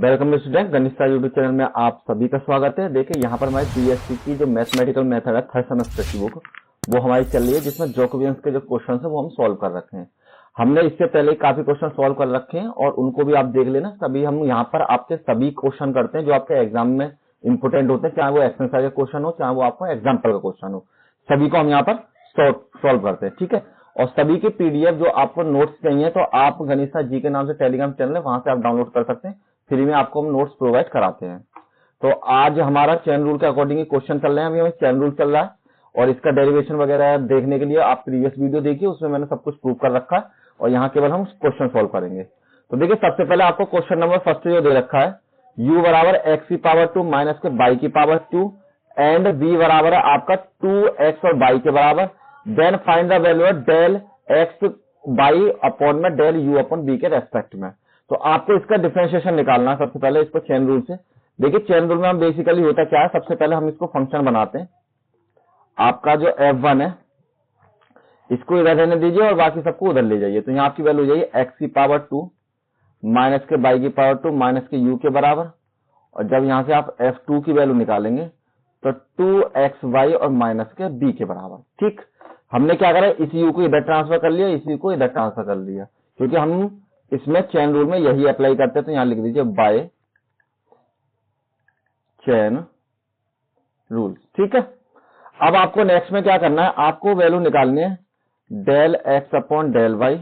Welcome student, गणित sir YouTube channel में आप सभी का स्वागत है। देखिए यहाँ पर हमारी बीएससी की जो मैथमेटिकल मेथड है थर्ड सेमेस्टर की बुक वो हमारी चल रही है, जिसमें जैकोबियंस के जो क्वेश्चन है वो हम सॉल्व कर रखे हैं। हमने इससे पहले काफी क्वेश्चन सॉल्व कर रखे हैं और उनको भी आप देख लेना। सभी हम यहाँ पर आपके सभी क्वेश्चन करते हैं जो आपके एग्जाम में इंपोर्टेंट होते हैं, चाहे वो एक्सरसाइज का क्वेश्चन हो चाहे वो आपको एग्जाम्पल का क्वेश्चन हो, सभी को हम यहाँ पर सॉल्व करते हैं। ठीक है, और सभी के पीडीएफ जो आपको नोट्स चाहिए तो आप गणित सर जी के नाम से टेलीग्राम चैनल है, वहां से आप डाउनलोड कर सकते हैं। फ्री में आपको हम नोट्स प्रोवाइड कराते हैं। तो आज हमारा चेन रूल के अकॉर्डिंग क्वेश्चन चल रहे हैं। अभी हमें चेन रूल चल रहा है और इसका डेरिवेशन वगैरह देखने के लिए आप प्रीवियस वीडियो देखिए, उसमें मैंने सब कुछ प्रूव कर रखा है और यहाँ केवल हम क्वेश्चन सॉल्व करेंगे। तो देखिए सबसे पहले आपको क्वेश्चन नंबर फर्स्ट जो दे रखा है, u बराबर एक्स की पावर 2 माइनस के बाई की पावर 2 एंड v बराबर है आपका 2x और बाई के बराबर। Then find the value of del x y upon में डेल u अपॉन b के रेस्पेक्ट में। तो आपको इसका डिफरेंशिएशन निकालना है सबसे पहले इसको चेन रूल से। देखिए चेन रूल में हम बेसिकली होता क्या है, सबसे पहले हम इसको फंक्शन बनाते हैं। आपका जो f1 है इसको इधर रहने दीजिए और बाकी सबको उधर ले जाइए। तो यहाँ आपकी वैल्यू हो जाएगी एक्स की पावर 2 माइनस के बाई की पावर 2 माइनस के u के बराबर। और जब यहाँ से आप f2 की वैल्यू निकालेंगे तो 2xy और माइनस के b के बराबर। ठीक, हमने क्या करा, इस u को इधर ट्रांसफर कर लिया, इस u को इधर ट्रांसफर कर लिया, क्योंकि हम इसमें चेन रूल में यही अप्लाई करते हैं। तो यहां लिख दीजिए बाय चेन रूल। ठीक है, अब आपको नेक्स्ट में क्या करना है, आपको वैल्यू निकालनी है del x upon del y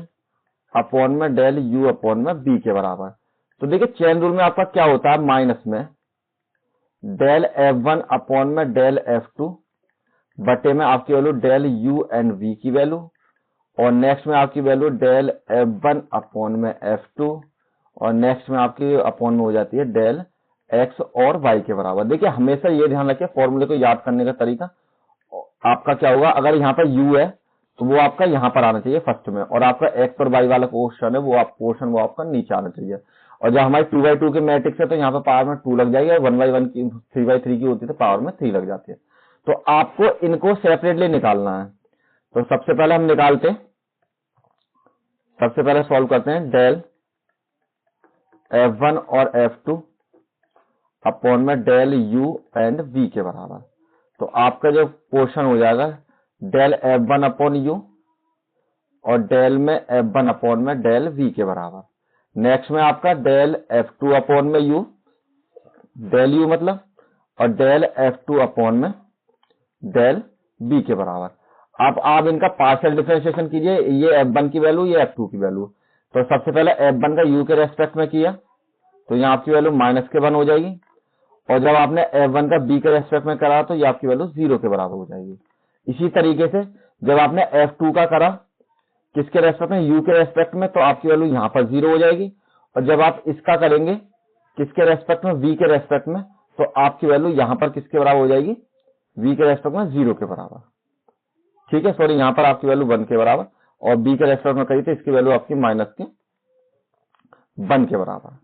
upon में डेल यू अपॉन में बी के बराबर। तो देखिए चेन रूल में आपका क्या होता है, माइनस में डेल F1 अपॉन में डेल F2 बटे में आपकी value del u and v की वैल्यू, और नेक्स्ट में आपकी वैल्यू डेल F1 अपॉन में F2 और नेक्स्ट में आपकी अपॉन में हो जाती है डेल x और y के बराबर। देखिए हमेशा ये ध्यान रखिए फॉर्मूले को याद करने का तरीका आपका क्या होगा, अगर यहाँ पर u है तो वो आपका यहाँ पर आना चाहिए फर्स्ट में, और आपका x और y वाला पोर्शन है वो आपका नीचे आना चाहिए। और जब हमारी 2x2 के मैट्रिक्स है तो यहाँ पर पावर में 2 लग जाएगी, और 1x1 की 3x3 की होती है तो पावर में 3 लग जाती है। तो आपको इनको सेपरेटली निकालना है। तो सबसे पहले हम निकालते हैं, सबसे पहले सॉल्व करते हैं डेल F1 और F2 अपॉन में डेल U एंड V के बराबर। तो आपका जो पोर्शन हो जाएगा डेल F1 अपॉन U और डेल में F1 अपॉन में डेल V के बराबर। नेक्स्ट में आपका डेल F2 अपॉन में U, डेल U मतलब, और डेल F2 अपॉन में डेल B के बराबर। अब आप इनका पार्शियल डिफरेंशिएशन कीजिए, ये F1 की वैल्यू ये F2 की वैल्यू। तो सबसे पहले F1 का U के रेस्पेक्ट में किया तो यहाँ आपकी वैल्यू माइनस के 1 हो जाएगी, और जब आपने F1 का B के रेस्पेक्ट में करा तो ये आपकी वैल्यू 0 के बराबर हो जाएगी। इसी तरीके से जब आपने F2 का करा किसके रेस्पेक्ट में, U के रेस्पेक्ट में, तो आपकी वैल्यू यहाँ पर 0 हो जाएगी। और जब आप इसका करेंगे किसके रेस्पेक्ट में, V के रेस्पेक्ट में, तो आपकी वैल्यू यहाँ पर किसके बराबर हो जाएगी, V के रेस्पेक्ट में 0 के बराबर। ठीक है, सॉरी यहाँ पर आपकी वैल्यू 1 के बराबर, और B के रेस्पेक्ट में करी तो इसकी वैल्यू आपकी माइनस के 1 के बराबर।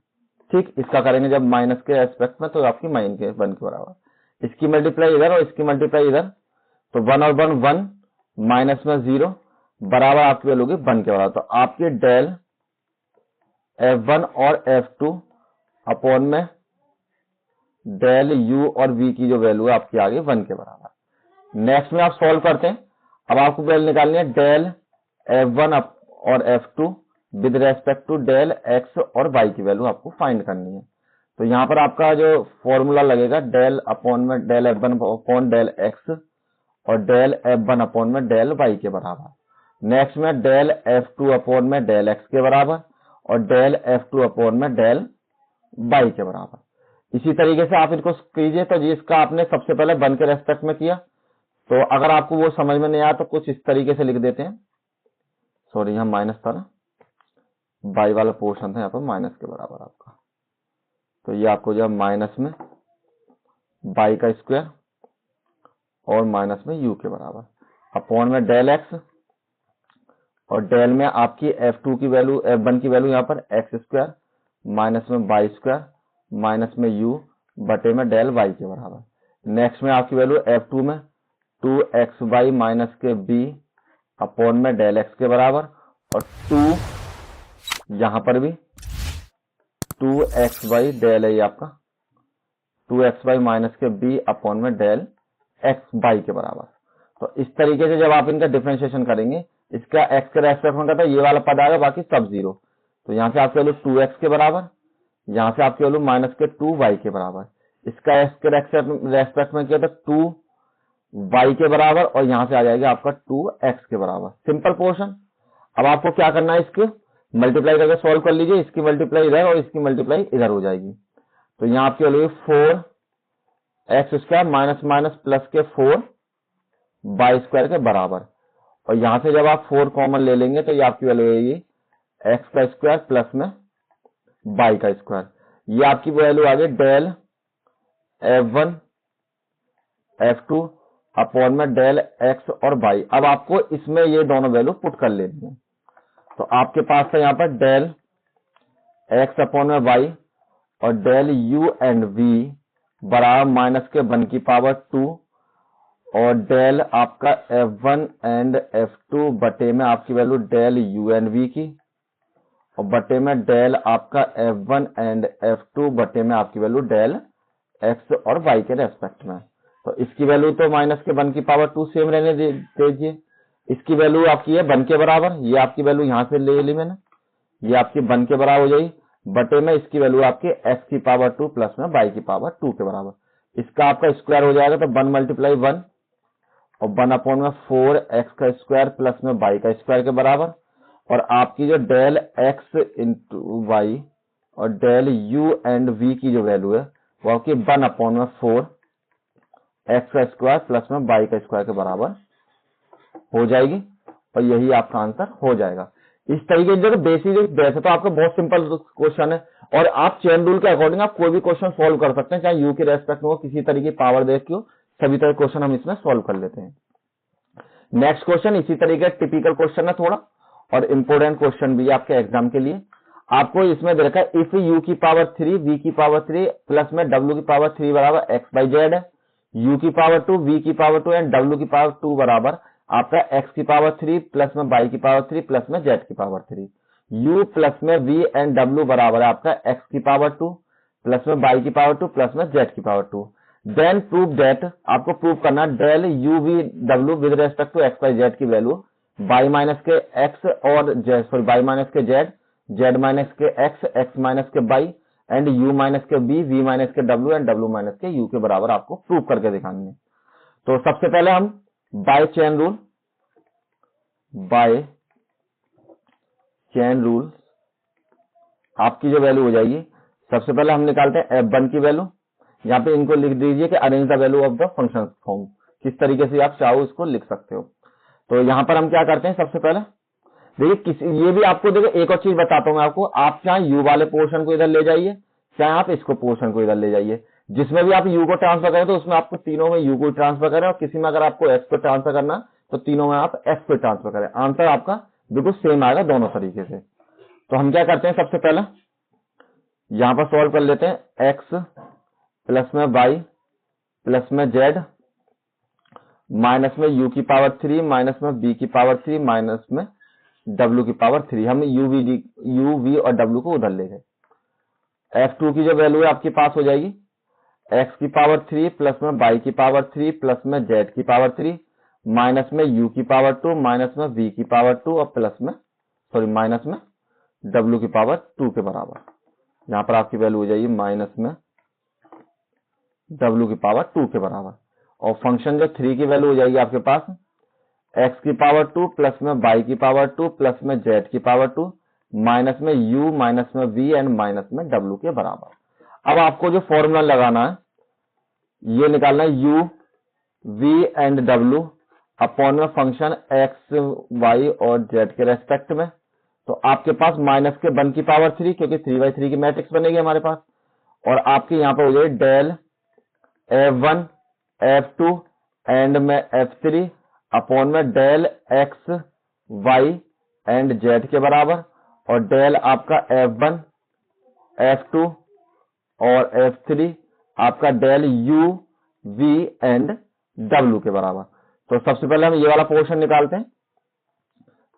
ठीक, इसका करेंगे जब माइनस के रेस्पेक्ट में तो आपकी माइन के 1 के बराबर। इसकी मल्टीप्लाई इधर और इसकी मल्टीप्लाई इधर, तो 1 और 1 1 माइनस में 0 बराबर आपकी वैल्यू होगी 1 के बराबर। तो आपकी डेल F1 और F2 अपॉन में डेल U और V की जो वैल्यू है आपकी आ गई 1 के बराबर। नेक्स्ट में आप सॉल्व करते हैं। अब आपको वैल्यू निकालनी है डेल F1 और F2 with respect to del x और y की वैल्यू आपको फाइंड करनी है। तो यहाँ पर आपका जो फॉर्मूला लगेगा डेल अपॉन में del F1 upon del x और डेल F1 अपॉन में डेल y के बराबर। नेक्स्ट में डेल F2 अपॉन में डेल x के बराबर और डेल F2 अपॉन में डेल y के बराबर। इसी तरीके से आप इनको कीजिए। तो जिसका आपने सबसे पहले 1 के रेस्पेक्ट में किया, तो अगर आपको वो समझ में नहीं आया तो कुछ इस तरीके से लिख देते हैं, सॉरी यहाँ माइनस था ना, बाई वाला पोर्शन था यहाँ पर माइनस के बराबर आपका। तो ये आपको जब माइनस में बाई का स्क्वायर और माइनस में u के बराबर अपॉन में डेल x, और डेल में आपकी F2 की वैल्यू F1 की वैल्यू यहाँ पर x स्क्वायर माइनस में बाई स्क्वायर माइनस में u बटे में डेल y के बराबर। नेक्स्ट में आपकी वैल्यू F2 में 2xy माइनस के b अपॉन में डेल x के बराबर, और 2 यहाँ पर भी 2x/, डेल है ये आपका 2x/ माइनस के b अपॉन में डेल x/, के बराबर। तो इस तरीके से जब आप इनका डिफरेंशिएशन करेंगे, इसका x के रेस्पेक्ट में करता है, ये वाला पद आएगा, बाकी सब जीरो। तो यहाँ से आपकी वैल्यू 2x के बराबर, यहाँ से आपकी वैल्यू माइनस के 2y के बराबर, इसका x के रेस्पेक्ट में किया था 2y के बराबर, और यहाँ से आ जाएगा आपका 2x के बराबर। Simple portion. अब आपको क्या करना है, इसके मल्टीप्लाई करके सॉल्व कर लीजिए, इसकी मल्टीप्लाई इधर और इसकी मल्टीप्लाई इधर हो जाएगी। तो यहाँ आपकी value 4x² minus minus plus के 4y² के बराबर, और यहां से जब आप 4 कॉमन ले लेंगे तो ये आपकी वैल्यू होगी x² प्लस में y²। ये आपकी वैल्यू आ गई डेल f1 f2 अपॉन में डेल x और y। अब आपको इसमें ये दोनों वैल्यू पुट कर लेनी है। तो आपके पास है यहाँ पर डेल x अपॉन में y और डेल u एंड v बराबर माइनस के 1 की पावर 2 और डेल आपका f1 एंड f2 बटे में आपकी value del u and v की, और बटे में डेल आपका f1 एंड f2 बटे में आपकी वैल्यू डेल x और y के रेस्पेक्ट में। तो इसकी वैल्यू तो माइनस के 1 की पावर 2 सेम रहने दीजिए। इसकी वैल्यू आपकी है 1 के बराबर, ये आपकी वैल्यू यहां से ले ली मैंने, ये आपकी 1 के बराबर हो जाएगी, बटे में इसकी वैल्यू आपकी x की पावर 2 प्लस में y की पावर 2 के बराबर। इसका आपका स्क्वायर हो जाएगा, तो 1 मल्टीप्लाई 1 और 1 अपॉन में 4x² प्लस में y² के बराबर, और आपकी जो डेल x इंटू वाई और डेल u एंड v की जो वैल्यू है वो आपकी 1 अपॉन में 4x² प्लस में y² के बराबर हो जाएगी, और यही आपका आंसर हो जाएगा। इस तरीके से बेसिक, वैसे तो आपका बहुत सिंपल क्वेश्चन है, और आप चेन रूल के अकॉर्डिंग आप कोई भी क्वेश्चन सॉल्व कर सकते हैं, चाहे यू के रेस्पेक्ट में हो, किसी तरीके की पावर देख के हो, सभी तरह क्वेश्चन हम इसमें सॉल्व कर लेते हैं। नेक्स्ट क्वेश्चन इसी तरीके टिपिकल क्वेश्चन है थोड़ा, और इंपोर्टेंट क्वेश्चन भी है आपके एग्जाम के लिए। आपको इसमें दे रखा है इफ u की पावर 3 v की पावर 3 प्लस में w की पावर 3 बराबर x/z है, u की पावर 2 v की पावर 2 एंड w की पावर 2 बराबर आपका x की पावर 3 प्लस में y की पावर 3 प्लस में z की पावर 3, u प्लस में v एंड w बराबर है आपका x की पावर 2 प्लस में y की पावर 2 प्लस में z की पावर 2। देन प्रूव दैट, आपको प्रूव करना del u v w with respect to x/z की वैल्यू y माइनस के x और z, सॉरी y माइनस के z, z माइनस के x, x माइनस के y एंड u माइनस के v, v minus के w एंड w माइनस के u के बराबर आपको प्रूव करके दिखानी है। तो सबसे पहले हम बाय चेन रूल आपकी जो वैल्यू हो जाएगी, सबसे पहले हम निकालते हैं f1 की वैल्यू। यहाँ पे इनको लिख दीजिए कि arrange the value of the function form, किस तरीके से आप चाहो इसको लिख सकते हो। तो यहाँ पर हम क्या करते हैं, सबसे पहले देखिए ये भी आपको देखिए एक और चीज बताता हूँ मैं आपको, आप चाहे यू वाले पोर्शन को इधर ले जाइए, चाहे आप इसको पोर्शन को इधर ले जाइए, जिसमें भी आप यू को ट्रांसफर करें तो उसमें आपको तीनों में यू को ट्रांसफर करें, और किसी में अगर आपको एक्स को ट्रांसफर करना तो तीनों में आप एक्स को ट्रांसफर करें, आंसर आपका बिल्कुल सेम आएगा दोनों तरीके से। तो हम क्या करते हैं, सबसे पहले यहां पर सॉल्व कर लेते हैं एक्स प्लस में वाई प्लस में जेड माइनस में यू की पावर 3 माइनस में बी की पावर 3 माइनस में डब्ल्यू की पावर 3। हम यू वी और डब्ल्यू को उधर ले गए। f2 की जो वैल्यू है आपके पास हो जाएगी x की पावर 3 प्लस में y की पावर 3 प्लस में z की पावर 3 माइनस में u की पावर 2 माइनस में v की पावर 2 और प्लस में माइनस में w की पावर 2 के बराबर। यहां पर आपकी वैल्यू हो जाएगी माइनस में w की पावर 2 के बराबर, और फंक्शन जो 3 की वैल्यू हो जाएगी आपके पास x की पावर 2 प्लस में y की पावर 2 प्लस में z की पावर 2 माइनस में u माइनस में v एंड माइनस में w के बराबर। अब आपको जो फॉर्मूला लगाना है ये निकालना है u v and w upon में फंक्शन x y और z के रेस्पेक्ट में। तो आपके पास माइनस के 1 की पावर 3 क्योंकि 3/3 की मैट्रिक्स बनेगी हमारे पास, और आपके यहाँ पर हो जाएगी डेल f1 f2 एंड में f3 अपॉन में del x y and z के बराबर, और डेल आपका f1 f2 और f3 आपका del u v and w के बराबर। तो सबसे पहले हम ये वाला पोर्शन निकालते हैं,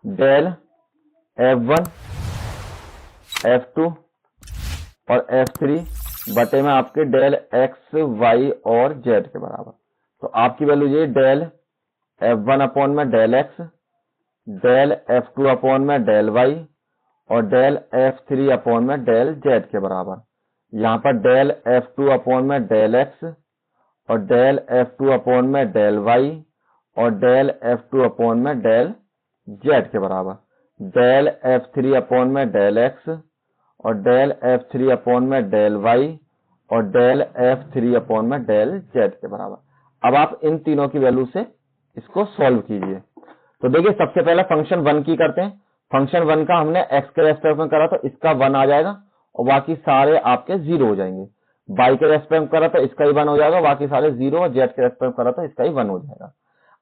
डेल f1 f2 और F3 बटे में आपके डेल एक्स वाई और जेड के बराबर। तो आपकी वैल्यू ये डेल F1 अपॉन में del x, del F2 upon में डेल वाई और डेल F3 अपॉन में डेल जेड के बराबर। यहाँ पर डेल F2 अपॉन में डेल एक्स और डेल F2 अपॉन में डेल वाई और डेल F2 अपॉन में डेल जेड के बराबर। डेल F3 अपॉन में डेल एक्स और डेल F3 अपॉन में डेल वाई और डेल F3 अपॉन में डेल जेड के बराबर। अब आप इन तीनों की वैल्यू से इसको सॉल्व कीजिए। तो देखिए सबसे पहले फंक्शन 1 की करते हैं। फंक्शन 1 का हमने x के रेस्पेक्ट में करा तो इसका 1 आ जाएगा और बाकी सारे आपके 0 हो जाएंगे। y के रेस्पेक्ट में करा तो इसका ही 1 हो जाएगा, बाकी सारे 0 और z के रेस्पेक्ट में करा तो इसका ही 1 हो जाएगा।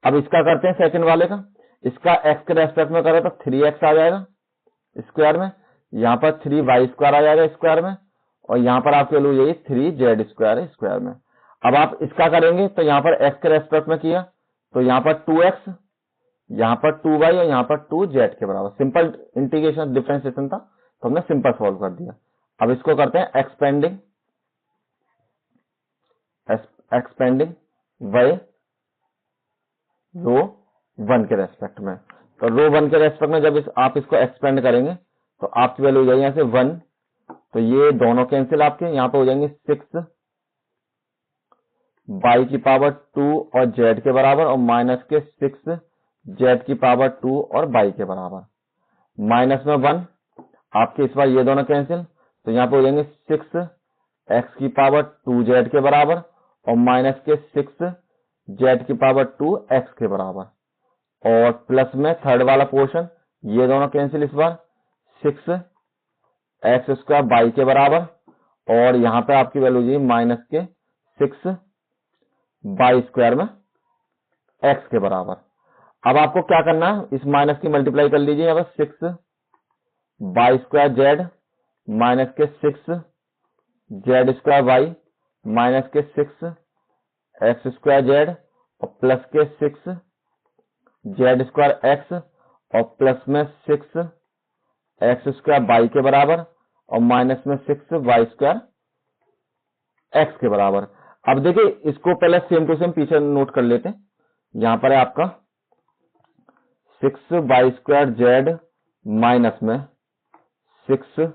अब इसका करते हैं सेकंड वाले का। इसका x के रेस्पेक्ट में करा तो 3x आ जाएगा स्क्वायर में, यहाँ पर 3y स्क्वायर आ जाएगा स्क्वायर में और यहाँ पर आपके लिए यही 3z स्क्वायर है स्क्वायर में। अब आप इसका करेंगे तो यहाँ पर x के रेस्पेक्ट में किया तो यहाँ पर 2x, यहाँ पर 2y और यहाँ पर 2z के बराबर। सिंपल इंटीग्रेशन डिफरेंशिएशन था तो हमने सिंपल सॉल्व कर दिया। अब इसको करते हैं एक्सपेंडिंग बाय रो 1 के रेस्पेक्ट में। तो रो 1 के रेस्पेक्ट में जब आप इसको एक्सपेंड करेंगे तो आपकी वैल्यू हो जाएगी यहाँ से 1, तो ये दोनों कैंसिल आपके, यहाँ पे हो जाएंगे 6 y की पावर 2 और z के बराबर और माइनस के 6 z की पावर 2 और y के बराबर। माइनस में 1 आपके इस बार ये दोनों कैंसिल, तो यहाँ पे हो जाएंगे 6 x की पावर 2z के बराबर और माइनस के 6 z की पावर 2 x के बराबर। और प्लस में थर्ड वाला पोर्शन ये दोनों कैंसिल, इस बार 6 एक्स स्क्वायर बाई के बराबर और यहाँ पे आपकी वैल्यू जी माइनस के 6 बाई स्क्वायर में एक्स के बराबर। अब आपको क्या करना है, इस माइनस की मल्टीप्लाई कर लीजिए यहाँ पर 6 बाई स्क्वायर जेड माइनस के 6 जेड स्क्वायर वाई माइनस के 6 एक्स स्क्वायर जेड और प्लस के 6 जेड स्क्वायर एक्स और प्लस में 6 एक्स स्क्वायर बाई के बराबर और माइनस में 6 वाई स्क्वायर एक्स के बराबर। अब देखिए इसको पहले सेम टू सेम पीछे नोट कर लेते हैं। यहां पर है आपका 6 वाई स्क्वायर जेड माइनस में 6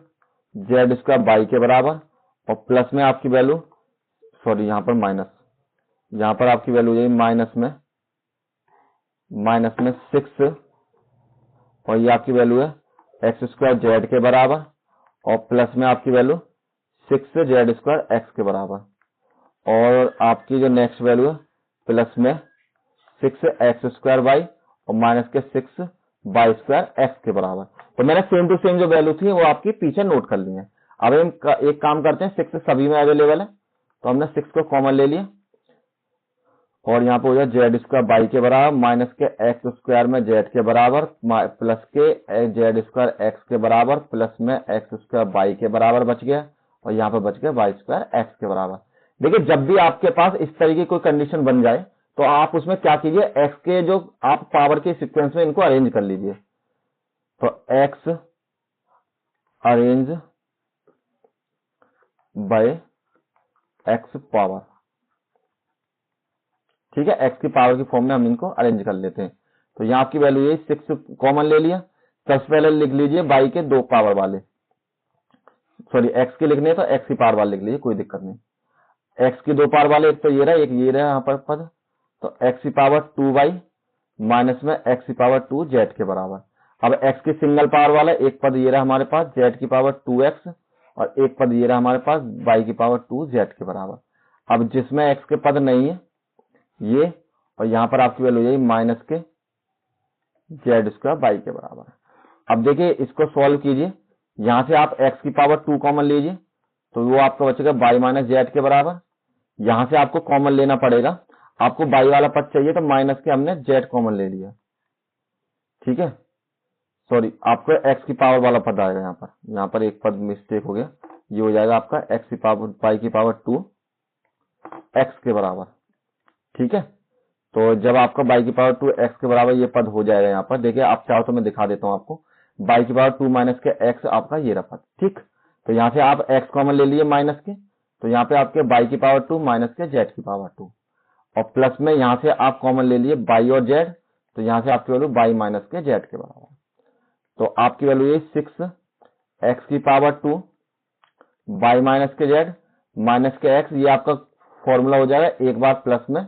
जेड स्क्वायर बाई के बराबर और प्लस में आपकी वैल्यू, सॉरी यहां पर माइनस, यहां पर आपकी वैल्यू यही माइनस में 6 और ये आपकी वैल्यू है एक्स स्क्वायर जेड के बराबर और प्लस में आपकी वैल्यू 6 जेड स्क्वायर एक्स के बराबर और आपकी जो नेक्स्ट वैल्यू है प्लस में 6 एक्स स्क्वायर वाई और माइनस के 6 वाई स्क्वायर एक्स के बराबर। तो मैंने सेम टू सेम जो वैल्यू थी वो आपकी पीछे नोट कर ली है। अब हम एक काम करते हैं, 6 सभी में अवेलेबल है तो हमने 6 को कॉमन ले लिया और यहाँ पे हो जाए जेड स्क्वायर बाई के बराबर माइनस के एक्स स्क्वायर में जेड के बराबर प्लस के जेड स्क्वायर एक्स के बराबर प्लस में एक्स स्क्वायर बाई के बराबर बच गया और यहाँ पे बच गया वाई स्क्वायर एक्स के बराबर। देखिए जब भी आपके पास इस तरीके की कोई कंडीशन बन जाए तो आप उसमें क्या कीजिए, एक्स के जो आप पावर के सीक्वेंस में इनको अरेंज कर लीजिए। तो x arrange by x power, ठीक है, एक्स की पावर की फॉर्म में हम इनको अरेंज कर लेते हैं। तो यहाँ आपकी वैल्यू ये 6 कॉमन ले लिया। सबसे पहले लिख लीजिए बाई के 2 पावर वाले, सॉरी एक्स के लिखने तो एक्स की पावर वाले लिख लीजिए, कोई दिक्कत नहीं। एक्स की 2 पावर वाले एक तो ये रहा, एक ये रहा यहाँ पर पद, तो एक्स की पावर 2y माइनस में एक्स की पावर 2z के बराबर। अब एक्स की सिंगल पावर वाला एक पद ये रहा हमारे पास z की पावर 2x और एक पद ये रहा हमारे पास y की पावर 2z के बराबर। अब जिसमें x के पद नहीं है ये, और यहाँ पर आपकी वैल्यू यही माइनस के जेड स्क्वायर बाई के बराबर। अब देखिए इसको सॉल्व कीजिए, यहाँ से आप x की पावर 2 कॉमन लीजिए तो वो आपका बचेगा बाई माइनस जेड के बराबर। यहाँ से आपको कॉमन लेना पड़ेगा, आपको बाई वाला पद चाहिए तो माइनस के हमने जेड कॉमन ले लिया, ठीक है, सॉरी आपको x की पावर वाला पद आएगा यहाँ पर एक पद मिस्टेक हो गया, ये हो जाएगा आपका x की पावर बाई की पावर 2 x के बराबर, ठीक है। तो जब आपका बाई की पावर 2 x के बराबर ये पद हो जाएगा यहाँ पर, देखिए आप चाहो तो मैं दिखा देता हूँ आपको, बाई की पावर 2 माइनस के x आपका ये रहा पद, ठीक। तो यहाँ से आप x कॉमन ले लिए माइनस के, तो यहाँ पे आपके y की पावर 2 माइनस के z की पावर 2, और प्लस में यहाँ से आप कॉमन ले लिए y और z, तो यहाँ से आपकी वैल्यू y माइनस के z के बराबर। तो आपकी वैल्यू ये 6 x की पावर 2 y माइनस के z माइनस के x, ये आपका फॉर्मूला हो जाएगा एक बार प्लस में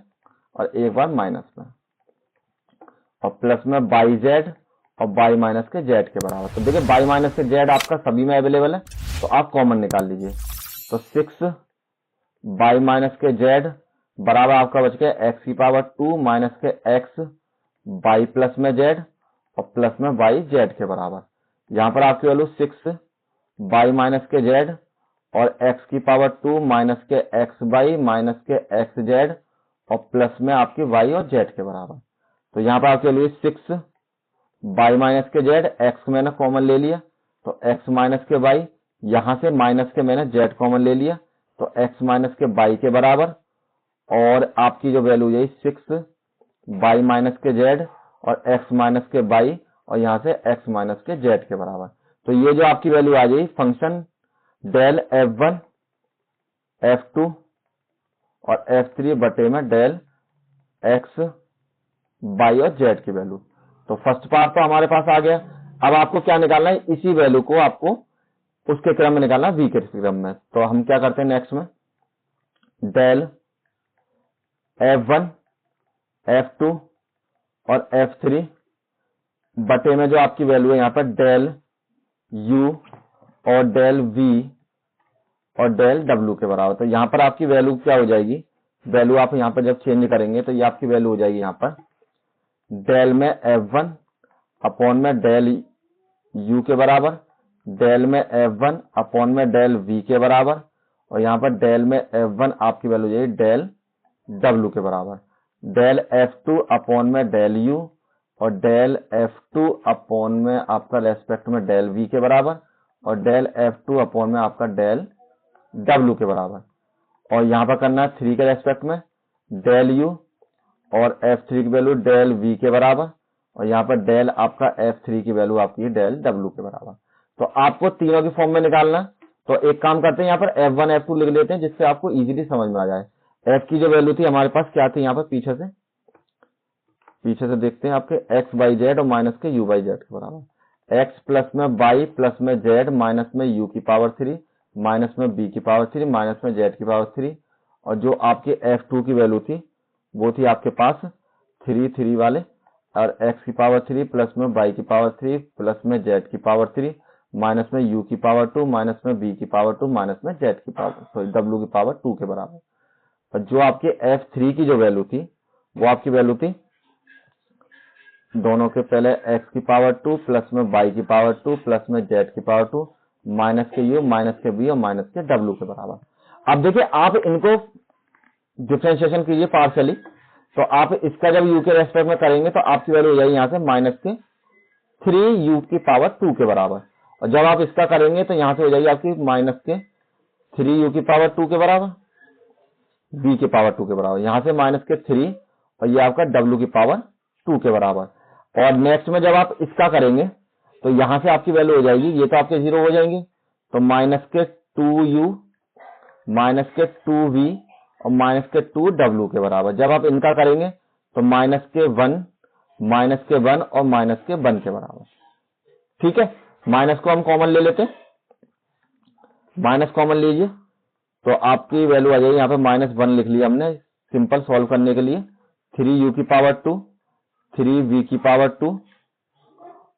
और एक बार माइनस में, और प्लस में yz और y माइनस के z के बराबर। तो देखिए y माइनस के z आपका सभी में अवेलेबल है, तो आप कॉमन निकाल लीजिए। तो 6 y माइनस के z बराबर आपका बच गया x की पावर 2 माइनस के x y प्लस में z और प्लस में y z के बराबर। यहाँ पर आपकी वैल्यू 6 y माइनस के z और x की पावर 2 माइनस के x y माइनस के x z और प्लस में आपकी y और z के बराबर। तो यहाँ पर आपकी वैल्यू 6 y माइनस के z, x मैंने कॉमन ले लिया तो x माइनस के y, यहाँ से माइनस के मैंने z कॉमन ले लिया तो x माइनस के y के बराबर, और आपकी जो वैल्यू है 6 y माइनस के z और x माइनस के y और यहाँ से x माइनस के z के बराबर। तो ये जो आपकी वैल्यू आ जाएगी फंक्शन डेल f1 f2 और f3 बटे में डेल x y और z की वैल्यू। तो फर्स्ट पार्ट तो हमारे पास आ गया। अब आपको क्या निकालना है, इसी वैल्यू को आपको उसके क्रम में निकालना, v के क्रम में। तो हम क्या करते हैं नेक्स्ट में, डेल f1 f2 और f3 बटे में जो आपकी वैल्यू है यहाँ पर डेल u और डेल v और डेल w के बराबर। तो यहाँ पर आपकी वैल्यू क्या हो जाएगी, वैल्यू आप यहाँ पर जब चेंज करेंगे तो ये आपकी वैल्यू हो जाएगी यहाँ पर डेल में f1 अपॉन में डेल u के बराबर, डेल में f1 अपॉन में डेल v के बराबर, और यहाँ पर डेल में f1 आपकी वैल्यू हो जाएगी डेल w के बराबर, डेल f2 अपॉन में डेल u और डेल f2 अपॉन में आपका रेस्पेक्ट में डेल v के बराबर, और डेल f2 अपॉन में आपका डेल w के बराबर, और यहाँ पर करना है 3 के रेस्पेक्ट में डेल u और f3 की वैल्यू डेल v के बराबर, और यहाँ पर डेल आपका f3 की वैल्यू आपकी डेल w के बराबर। तो आपको तीनों की फॉर्म में निकालना। तो एक काम करते हैं, यहाँ पर f1 f2 लिख लेते हैं जिससे आपको इजीली समझ में आ जाए। f की जो वैल्यू थी हमारे पास क्या थी, यहाँ पर पीछे से देखते हैं आपके x बाई जेड और माइनस के u बाई जेड के बराबर, x प्लस में y प्लस में z माइनस में u की पावर 3 माइनस में b की पावर 3 माइनस में z की पावर 3, और जो आपके f2 की वैल्यू थी वो थी आपके पास 3 वाले, और x की पावर 3 प्लस में y की पावर 3 प्लस में z की पावर 3 माइनस में u की पावर 2 माइनस में b की पावर 2 माइनस में z की पावर w की पावर 2 के बराबर। और जो आपके f3 की जो वैल्यू थी वो आपकी वैल्यू थी दोनों के पहले x की पावर 2 प्लस में y की पावर 2 प्लस में z की पावर 2 माइनस के u माइनस के b और माइनस के w के बराबर। अब देखिए आप इनको डिफरेंशिएशन कीजिए पार्शियली, तो आप इसका जब u के रेस्पेक्ट में करेंगे तो आपकी वैल्यू हो जाएगी यहाँ से माइनस के 3u की पावर 2 के बराबर, और जब आप इसका करेंगे तो यहाँ से हो जाएगी आपकी माइनस के 3u की पावर 2 के बराबर, b की पावर 2 के बराबर, यहाँ से माइनस के 3 और ये आपका w की पावर 2 के बराबर। और नेक्स्ट में जब आप इसका करेंगे तो यहाँ से आपकी वैल्यू हो जाएगी, ये तो आपके 0 हो जाएंगे, तो माइनस के 2u माइनस के 2v और माइनस के 2w के बराबर। जब आप इनका करेंगे तो माइनस के 1 और माइनस के 1 के बराबर। ठीक है, माइनस को हम कॉमन ले लेते हैं, माइनस कॉमन लीजिए तो आपकी वैल्यू आ जाएगी यहाँ पे -1 लिख लिया हमने सिंपल सॉल्व करने के लिए, 3u की पावर 2 3v की पावर 2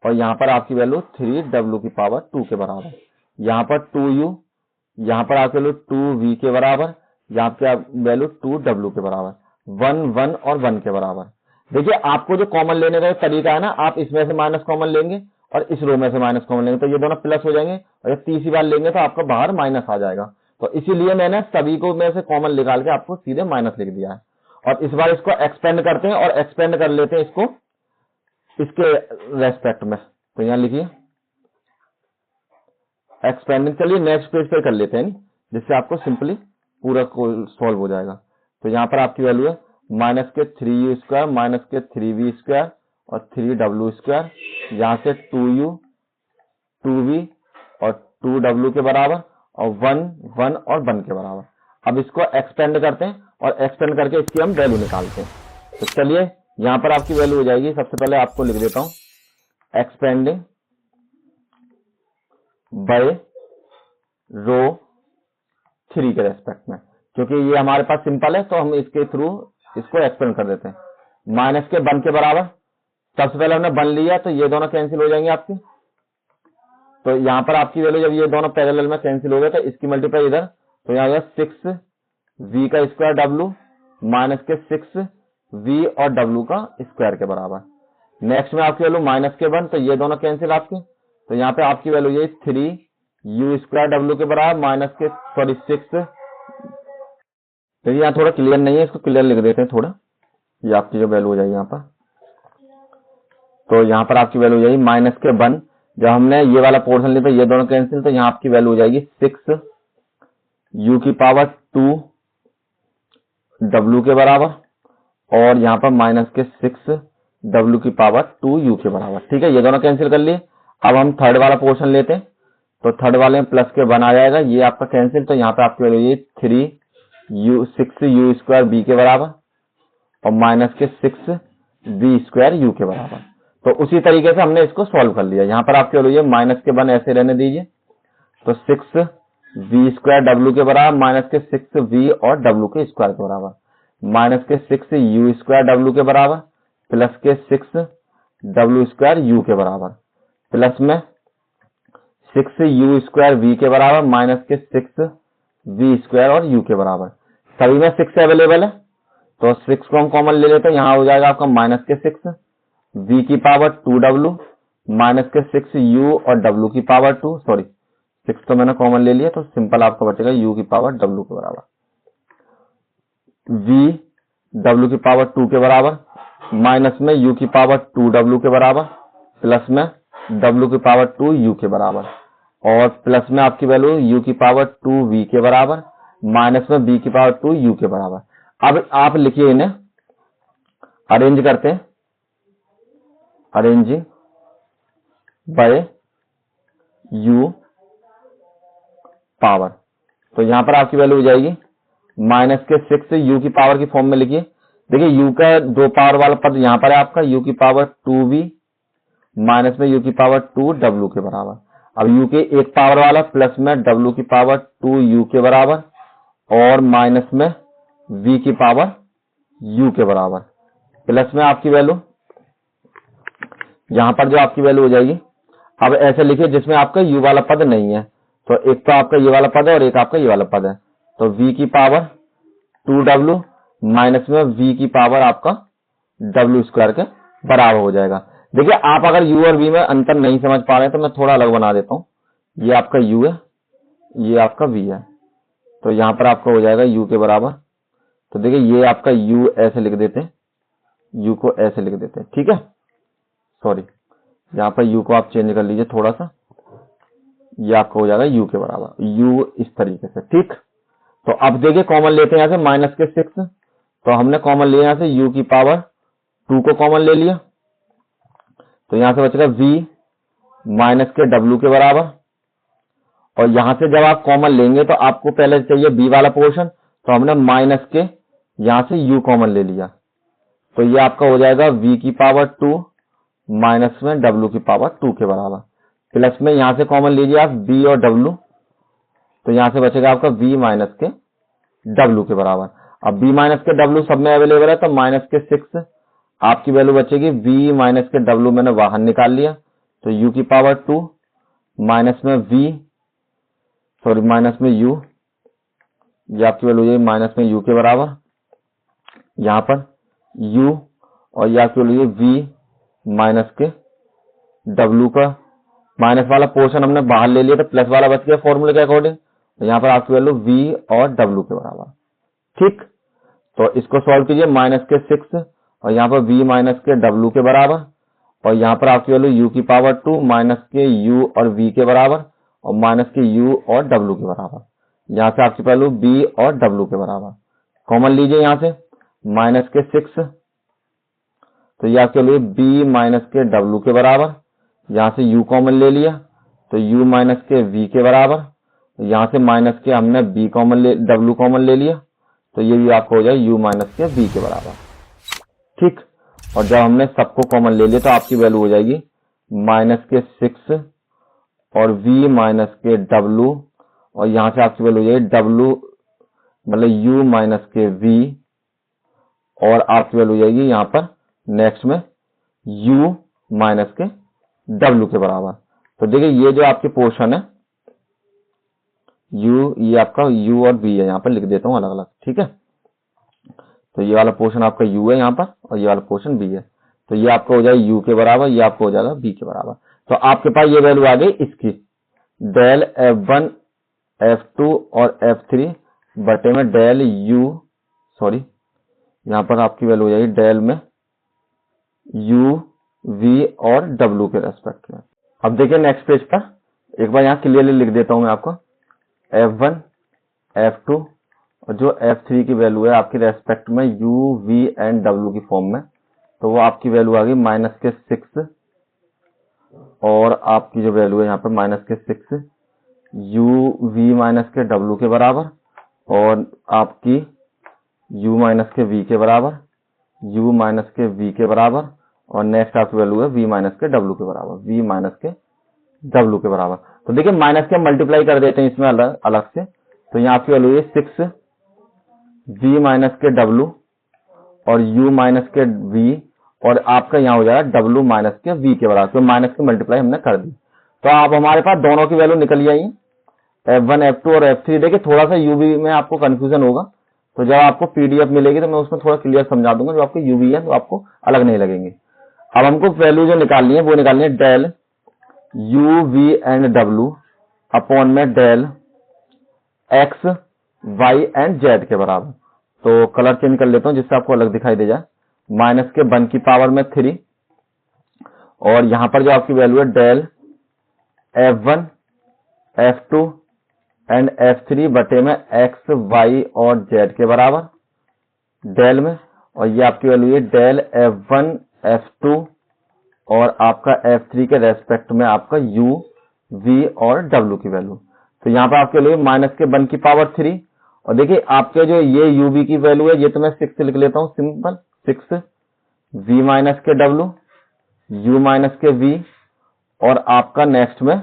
और यहाँ पर आपकी वैल्यू 3w की पावर 2 के बराबर, यहाँ पर 2u, यहाँ पर आपकी वैल्यू 2v के बराबर, यहाँ पे वैल्यू 2w के बराबर, 1 और 1 के बराबर। देखिए आपको जो कॉमन लेने का तरीका है ना, आप इसमें से माइनस कॉमन लेंगे और इस रो में से माइनस कॉमन लेंगे तो ये दोनों प्लस हो जाएंगे, और ये तीसरी बार लेंगे तो आपका बाहर माइनस आ जाएगा। तो इसीलिए मैंने सभी को में से कॉमन निकाल के आपको सीधे माइनस लिख दिया है। और इस बार इसको एक्सपेंड करते हैं और एक्सपेंड कर लेते हैं इसको इसके रेस्पेक्ट में, तो यहाँ लिखिए एक्सपेंडिंग। चलिए नेक्स्ट पेज पे कर लेते हैं जिससे आपको सिंपली पूरा सॉल्व हो जाएगा। तो यहाँ पर आपकी वैल्यू है माइनस के 3u स्क्वायर माइनस के 3v स्क्वायर और 3w स्क्वायर, यहाँ से 2u 2v और 2w के बराबर, और 1 1 और 1 के बराबर। अब इसको एक्सपेंड करते हैं और एक्सपेंड करके इसकी हम वैल्यू निकालते हैं। तो चलिए यहां पर आपकी वैल्यू हो जाएगी, सबसे पहले आपको लिख देता हूं एक्सपेंडिंग बाय रो 3 के रेस्पेक्ट में, क्योंकि ये हमारे पास सिंपल है तो हम इसके थ्रू इसको एक्सपेंड कर देते हैं। माइनस के 1 के बराबर, सबसे पहले हमने 1 लिया तो ये दोनों कैंसिल हो जाएंगे आपकी। तो यहाँ पर आपकी वैल्यू जब ये दोनों पैरेलल में कैंसिल हो गए तो इसकी मल्टीप्लाई इधर, तो यहाँ 6 v का स्क्वायर w माइनस के 6 v और w का स्क्वायर के बराबर। नेक्स्ट में आपकी वैल्यू माइनस के 1, तो ये दोनों कैंसिल आपके, तो यहाँ पे आपकी वैल्यू ये 3 u स्क्वायर w के बराबर माइनस के 6। तो यहाँ थोड़ा क्लियर नहीं है, इसको क्लियर लिख देते हैं थोड़ा, ये आपकी जो वैल्यू हो जाएगी यहाँ पर। तो यहाँ पर आपकी वैल्यू हो जाएगी माइनस के 1, जब हमने ये वाला पोर्शन लिया तो ये दोनों कैंसिल, तो यहाँ आपकी वैल्यू हो जाएगी 6 u की पावर 2 w के बराबर, और यहाँ पर माइनस के 6 w की पावर 2 u के बराबर। ठीक है, ये दोनों कैंसिल कर लिए। अब हम थर्ड वाला पोर्शन लेते हैं, तो थर्ड वाले में प्लस के 1 आ जाएगा, ये आपका कैंसिल, तो यहाँ पे आपकी वैल्यू ये 6 u स्क्वायर b के बराबर और माइनस के 6 v स्क्वायर u के बराबर। तो उसी तरीके से हमने इसको सॉल्व कर लिया। यहाँ पर आपकी वैल्यू ये माइनस के 1 ऐसे रहने दीजिए, तो 6 v स्क्वायर w के बराबर माइनस के 6 v और w के स्क्वायर के बराबर, माइनस के 6 u स्क्वायर w के बराबर प्लस के 6 w स्क्वायर u के बराबर, प्लस में 6 u स्क्वायर v के बराबर माइनस के 6 v स्क्वायर और u के बराबर। सभी में 6 अवेलेबल है तो 6 को हम कॉमन ले लेते हैं, यहाँ हो जाएगा आपका माइनस के 6 v की पावर 2w माइनस के 6 u और w की पावर 2, सॉरी 6 तो मैंने कॉमन ले लिया तो सिंपल आपका बचेगा u की पावर w के बराबर, v w की पावर 2 के बराबर माइनस में u की पावर 2w के बराबर प्लस में w की पावर 2 u के बराबर, और प्लस में आपकी वैल्यू u की पावर 2v के बराबर माइनस में v की पावर 2 u के बराबर। अब आप लिखिए, इन्हें अरेंज करते हैं, अरेंजिंग बाय u पावर, तो यहां पर आपकी वैल्यू हो जाएगी माइनस के 6 u की पावर की फॉर्म में लिखिए। देखिए u का 2 पावर वाला पद यहां पर है आपका u की पावर 2v माइनस में u की पावर 2w के बराबर। अब u के 1 पावर वाला प्लस में w की पावर 2u के बराबर और माइनस में v की पावर u के बराबर, प्लस में आपकी वैल्यू यहां पर जो आपकी वैल्यू हो जाएगी, अब ऐसे लिखिए जिसमें आपका u वाला पद नहीं है, तो एक तो आपका ये वाला पद है और एक आपका ये वाला पद है, तो v की पावर 2w माइनस में v की पावर आपका w स्क्वायर के बराबर हो जाएगा। देखिए आप अगर u और v में अंतर नहीं समझ पा रहे हैं तो मैं थोड़ा अलग बना देता हूं, ये आपका u है, ये आपका v है, तो यहां पर आपका हो जाएगा u के बराबर। तो देखिए ये आपका u ऐसे लिख देते हैं, u को ऐसे लिख देते हैं, ठीक है, सॉरी यहाँ पर u को आप चेंज कर लीजिए थोड़ा सा, ये आपका हो जाएगा u के बराबर, u इस तरीके से, ठीक। तो अब देखिए कॉमन लेते हैं यहाँ से माइनस के 6, तो हमने कॉमन लिया यहाँ से u की पावर 2 को कॉमन ले लिया, तो यहाँ से बचेगा v माइनस के w के बराबर, और यहाँ से जब आप कॉमन लेंगे तो आपको पहले चाहिए b वाला पोर्शन, तो हमने माइनस के यहाँ से u कॉमन ले लिया, तो ये आपका हो जाएगा v की पावर 2 माइनस में w की पावर 2 के बराबर, प्लस में यहाँ से कॉमन लीजिए आप b और w, तो यहाँ से बचेगा आपका v माइनस के w के बराबर। अब b माइनस के w सब में अवेलेबल है, तो माइनस के 6 आपकी वैल्यू बचेगी, v माइनस के w मैंने बाहर निकाल लिया, तो u की पावर 2 माइनस में v, सॉरी माइनस में u, ये आपकी वैल्यू है माइनस में u के बराबर, यहाँ पर u और ये आपकी वैल्यू v माइनस के w का माइनस वाला पोर्शन हमने बाहर ले लिया, तो प्लस वाला बच गया फॉर्मूले के अकॉर्डिंग, तो यहाँ पर आपकी वैल्यू v और w के बराबर, ठीक। तो इसको सॉल्व कीजिए, माइनस के 6 और यहाँ पर v माइनस के w के बराबर, और यहाँ पर आपकी वैल्यू u की पावर 2 माइनस के u और v के बराबर और माइनस के u और w के बराबर, यहाँ से आपकी वैल्यू b और w के बराबर। कॉमन लीजिए यहाँ से माइनस के 6, तो ये आपके लिए b माइनस के w के बराबर, यहाँ से u कॉमन ले लिया तो u माइनस के v के बराबर, यहाँ से माइनस के हमने बी कॉमन ले, डब्ल्यू कॉमन ले लिया, तो ये भी आपको हो जाए यू माइनस के बी के बराबर। ठीक, और जब हमने सबको कॉमन ले लिया तो आपकी वैल्यू हो जाएगी माइनस के 6 और v माइनस के डब्ल्यू, और यहाँ से आपकी वैल्यू हो जाएगी डब्ल्यू मतलब u माइनस के v, और आपकी वैल्यू हो जाएगी यहाँ पर नेक्स्ट में u माइनस के w के बराबर। तो देखिए ये जो आपके पोर्शन है u, ये आपका u और v है, यहाँ पर लिख देता हूँ अलग अलग। ठीक है, तो ये वाला पोर्शन आपका u है यहाँ पर, और ये वाला पोर्शन v है। तो ये आपका हो जाएगा u के बराबर, ये आपको हो जाएगा v के बराबर। तो आपके पास ये वैल्यू आ गई इसकी, डेल f1 f2 और f3 बटे में डेल u, सॉरी यहाँ पर आपकी वैल्यू हो जाएगी डेल में u v और w के रेस्पेक्ट में। अब देखिए नेक्स्ट पेज पर एक बार यहाँ क्लियरली लिख देता हूँ मैं आपको, f1 f2 और जो f3 की वैल्यू है आपके रेस्पेक्ट में u v एंड w की फॉर्म में, तो वो आपकी वैल्यू आ गई माइनस के 6, और आपकी जो वैल्यू है यहाँ पर माइनस के 6 u v माइनस के w के बराबर, और आपकी u माइनस के v के बराबर, u माइनस के v के बराबर, और नेक्स्ट आपकी वैल्यू है v माइनस के w के बराबर, v माइनस के w के बराबर। तो देखिए माइनस के मल्टीप्लाई कर देते हैं इसमें अलग अलग से, तो यहाँ आपकी वैल्यू है 6 v माइनस के w और u माइनस के v, और आपका यहाँ हो जाएगा w माइनस के v के बराबर, तो माइनस की मल्टीप्लाई हमने कर दी। तो आप हमारे पास दोनों की वैल्यू निकल आई f1 f2 और f3। देखिए थोड़ा सा u v में आपको कंफ्यूजन होगा, तो जब आपको पीडीएफ मिलेगी तो मैं उसमें थोड़ा क्लियर समझा दूंगा, जो आपको u v है तो आपको अलग नहीं लगेंगे। अब हमको वैल्यू जो निकालनी है वो निकालनी है del u v and w upon में del x y and z के बराबर। तो कलर चेंज कर लेता हूं जिससे आपको अलग दिखाई दे जाए, माइनस के 1 की पावर में 3, और यहां पर जो आपकी वैल्यू है del f1 f2 and f3 बटे में x y और z के बराबर डेल में, और ये आपकी वैल्यू है डेल f1 f2 और आपका f3 के रेस्पेक्ट में आपका u v और w की वैल्यू। तो यहाँ पर आपके लिए माइनस के 1 की पावर 3, और देखिए आपके जो ये u v की वैल्यू है ये तो मैं 6 लिख लेता हूँ सिंपल, 6 v माइनस के w u माइनस के v और आपका नेक्स्ट में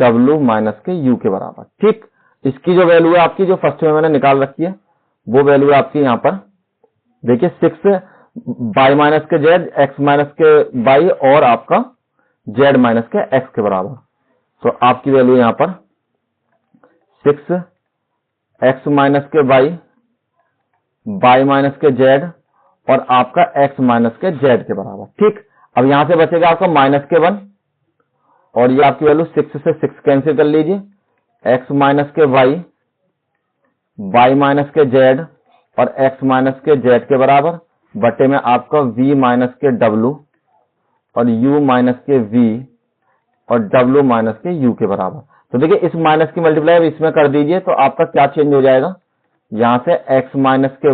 w माइनस के u के बराबर। ठीक, इसकी जो वैल्यू है आपकी जो फर्स्ट में मैंने निकाल रखी है वो वैल्यू है आपकी यहाँ पर देखिए 6 y माइनस के z x माइनस के y और आपका z माइनस के x के बराबर। तो आपकी वैल्यू यहाँ पर 6 x माइनस के y माइनस के z और आपका x माइनस के z के बराबर। ठीक, अब यहां से बचेगा आपका माइनस के 1, और ये आपकी वैल्यू 6 से 6 कैंसिल कर लीजिए, x माइनस के y माइनस के z और x माइनस के z के बराबर बटे में आपका v माइनस के w और u माइनस के v और w माइनस के u के बराबर। तो देखिए इस माइनस की मल्टीप्लाई अब इसमें कर दीजिए, तो आपका क्या चेंज हो जाएगा, यहां से x माइनस के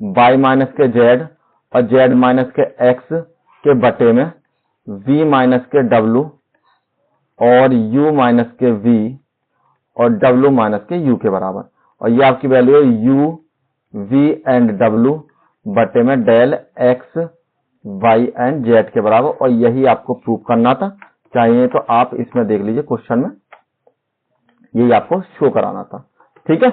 y माइनस के z और z माइनस के x के बटे में v माइनस के w और u माइनस के v और w माइनस के u के बराबर, और ये आपकी वैल्यू है u v एंड w बटे में del x y and z के बराबर, और यही आपको प्रूव करना था। चाहिए तो आप इसमें देख लीजिए क्वेश्चन में, यही आपको शो कराना था। ठीक है,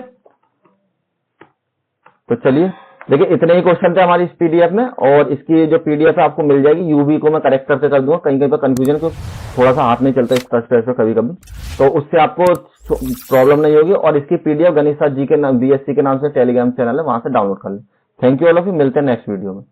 तो चलिए देखिए इतने ही क्वेश्चन थे हमारी इस पीडीएफ में, और इसकी जो पीडीएफ है आपको मिल जाएगी। यूवी को मैं करेक्ट करके कर दूंगा, कहीं कहीं पर कंफ्यूजन को थोड़ा सा हाथ नहीं चलता इस तरह से कभी कभी, तो उससे आपको प्रॉब्लम नहीं होगी। और इसकी पीडीएफ गणेश जी के नाम BSc के नाम से टेलीग्राम चैनल है, वहां से डाउनलोड कर लें। Thank you all of you, मिलते हैं नेक्स्ट वीडियो में।